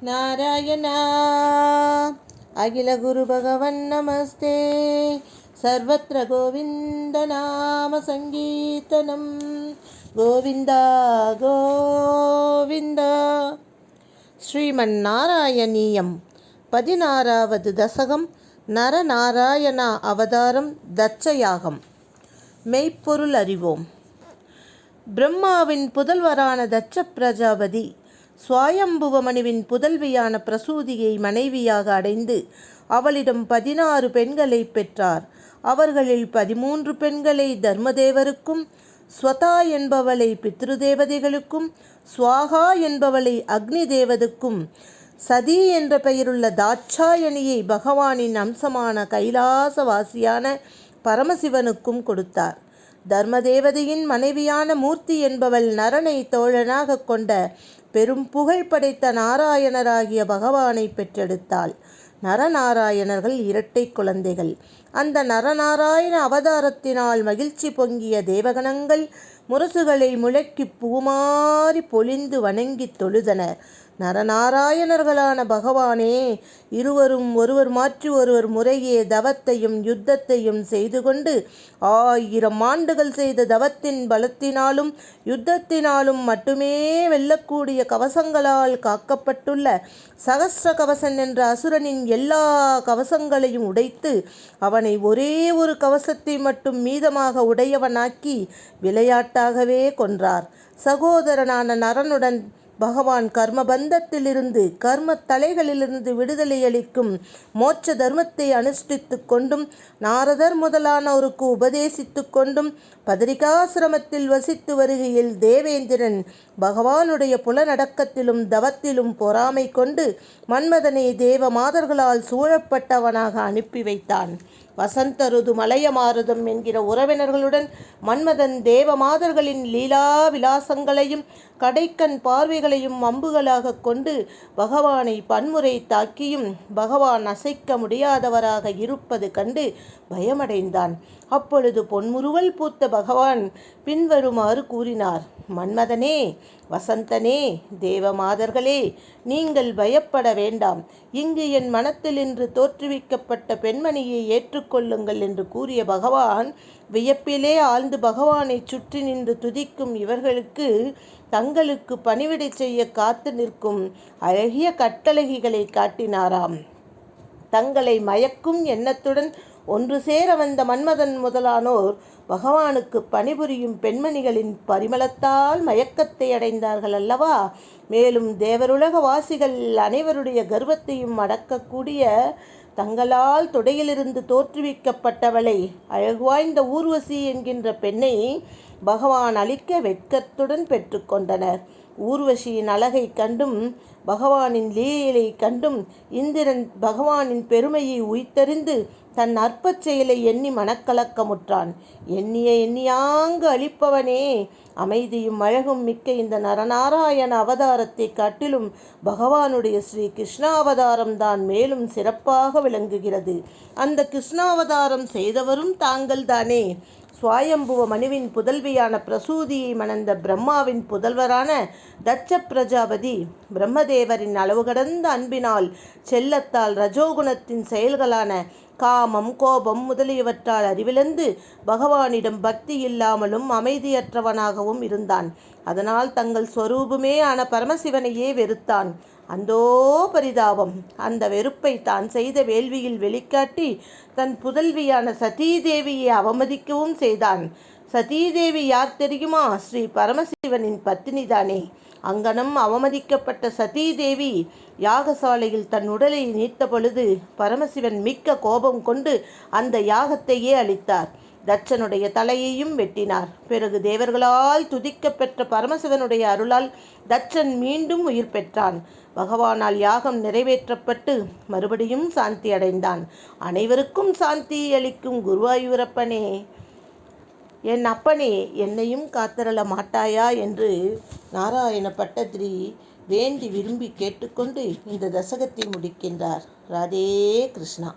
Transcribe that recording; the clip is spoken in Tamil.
நாராயணா அகில குரு பகவன் நமஸ்தே. சர்வத்ர கோவிந்த நாம சங்கீர்த்தனம். கோவிந்தா கோவிந்தா. ஸ்ரீமன் நாராயணீயம் 16வது தசகம். நரநாராயணா அவதாரம் தட்சயாகம். மெய்ப்பொருள் அறிவோம். பிரம்மாவின் புதல்வரான தட்ச பிரஜாபதி சுவாயம்புவ மனுவின் புதல்வியான பிரசூதியை மனைவியாக அடைந்து அவளிடம் 16 பெண்களை பெற்றார். அவர்களில் 13 பெண்களை தர்மதேவருக்கும், ஸ்வதா என்பவளை பித்ருதேவதைகளுக்கும், ஸ்வாகா என்பவளை அக்னி தேவதுக்கும், சதி என்ற பெயருள்ள தாட்சாயணியை பகவானின் அம்சமான கைலாசவாசியான பரமசிவனுக்கும் கொடுத்தார். தர்மதேவதையின் மனைவியான மூர்த்தி என்பவள் நரனை தோழனாக கொண்ட பெரும் புகழ் படைத்த நாராயணராகிய பகவானை பெற்றெடுத்தாள். நரநாராயணர்கள் இரட்டை குழந்தைகள். அந்த நரநாராயண அவதாரத்தினால் மகிழ்ச்சி பொங்கிய தேவகணங்கள் முரசுகளை முழக்கி பூமாறி பொழிந்து வணங்கி தொழுதனர். நரநாராயணர்களான பகவானே, இருவரும் ஒருவர் மாற்றி ஒருவர் முறையே தவத்தையும் யுத்தத்தையும் செய்து கொண்டு 1000 ஆண்டுகள் செய்த தவத்தின் பலத்தினாலும் யுத்தத்தினாலும் மட்டுமே வெல்லக்கூடிய கவசங்களால் காக்கப்பட்டுள்ள சகஸ்ர கவசன் என்ற அசுரனின் எல்லா கவசங்களையும் உடைத்து அவனை ஒரே ஒரு கவசத்தை மட்டும் மீதமாக உடையவனாக்கி விளையாட்டாகவே கொன்றார். சகோதரனான நரனுடன் பகவான் கர்மபந்தத்திலிருந்து கர்ம தலைகளிலிருந்து விடுதலை அளிக்கும் மோட்ச தர்மத்தை அனுஷ்டித்து கொண்டும் நாரதர் முதலானோருக்கு உபதேசித்து கொண்டும் பதரிகாசிரமத்தில் வசித்து வருகையில் தேவேந்திரன் பகவானுடைய புலநடக்கத்திலும் தவத்திலும் பொறாமை கொண்டு மன்மதனை தேவ மாதர்களால் சூழப்பட்டவனாக அனுப்பி வைத்தான். வசந்த ருது மலைய மாருதம் என்கிற உறவினர்களுடன் மன்மதன் தேவமாதர்களின் லீலா விலாசங்களையும் கடைக்கண் பார்வைகளையும் அம்புகளாக கொண்டு பகவானை பன்முறை தாக்கியும் பகவான் அசைக்க முடியாதவராக இருப்பது கண்டு பயமடைந்தான். அப்பொழுது பொன்முறுவல் பூத்த பகவான் பின்வருமாறு கூறினார். மன்மதனே, வசந்தனே, தேவமாதர்களே, நீங்கள் பயப்பட வேண்டாம். இங்கு என் மனத்தில் இன்று தோற்றுவிக்கப்பட்ட பெண்மணியை ஏற்றுக்கொள்ளுங்கள் என்று கூறிய பகவான் வியப்பிலே ஆழ்ந்து பகவானை சுற்றி நின்று துதிக்கும் இவர்களுக்கு தங்களுக்கு பணிவிடை செய்ய காத்து நிற்கும் அழகிய கட்டழகிகளை காட்டினாராம். தங்களை மயக்கும் எண்ணத்துடன் ஒன்று சேர வந்த மன்மதன் முதலானோர் பகவானுக்கு பணிபுரியும் பெண்மணிகளின் பரிமளத்தால் மயக்கத்தை அடைந்தார்கள் அல்லவா? மேலும் தேவருலக வாசிகள் அனைவருடைய கர்வத்தையும் அடக்கக்கூடிய தங்களால் தொடையிலிருந்து தோற்றுவிக்கப்பட்டவளை அழகு வாய்ந்த ஊர்வசி என்கின்ற பெண்ணை பகவான் அளிக்க வெட்கத்துடன் பெற்றுக்கொண்டனர். ஊர்வசியின் அழகை கண்டும் பகவானின் லீலையை கண்டும் இந்திரன் பகவானின் பெருமையை உய்த்தறிந்து தன் அற்பச் செயலை எண்ணி மனக்கலக்கமுற்றான். எண்ணியாங்கு அளிப்பவனே, அமைதியும் அழகும் மிக்க இந்த நரநாராயண அவதாரத்தை காட்டிலும் பகவானுடைய ஸ்ரீ கிருஷ்ணாவதாரம் தான் மேலும் சிறப்பாக விளங்குகிறது. அந்த கிருஷ்ணாவதாரம் செய்தவரும் தாங்கள்தானே. சுவாயம்புவ மனுவின் புதல்வியான பிரசூதியை மணந்த பிரம்மாவின் புதல்வரான தட்ச பிரஜாபதி பிரம்மதேவரின் அளவு கடந்த அன்பினால் செல்லத்தால் ரஜோகுணத்தின் செயல்களான காமம், கோபம் முதலியவற்றால் அறிவிழந்து பகவானிடம் பக்தி இல்லாமலும் அமைதியற்றவனாகவும் இருந்தான். அதனால் தங்கள் ஸ்வரூபமே ஆன பரமசிவனையே வெறுத்தான். அந்தோ பரிதாபம்! அந்த வெறுப்பை தான் செய்த வேள்வியில் வெளிக்காட்டி தன் புதல்வியான சதீதேவியை அவமதிக்கவும் செய்தான். சதீதேவி யார் தெரியுமா? ஸ்ரீ பரமசிவனின் பத்தினிதானே. அங்கனம் அவமதிக்கப்பட்ட சதீதேவி யாகசாலையில் தன் உடலை நீத்த பொழுது பரமசிவன் மிக்க கோபம் கொண்டு அந்த யாகத்தையே அழித்தார். தட்சனுடைய தலையையும் வெட்டினார். பிறகு தேவர்களால் துதிக்க பெற்ற பரமசிவனுடைய அருளால் தட்சன் மீண்டும் உயிர் பெற்றான். பகவானால் யாகம் நிறைவேற்றப்பட்டு மறுபடியும் சாந்தி அடைந்தான். அனைவருக்கும் சாந்தி அளிக்கும் குருவாயூரப்பனே, என் அப்பனே, என்னையும் காத்தரள மாட்டாயா என்று நாராயண பட்டத்திரி வேண்டி விரும்பி கேட்டுக்கொண்டு இந்த தசகத்தை முடிக்கின்றார். ராதே கிருஷ்ணா.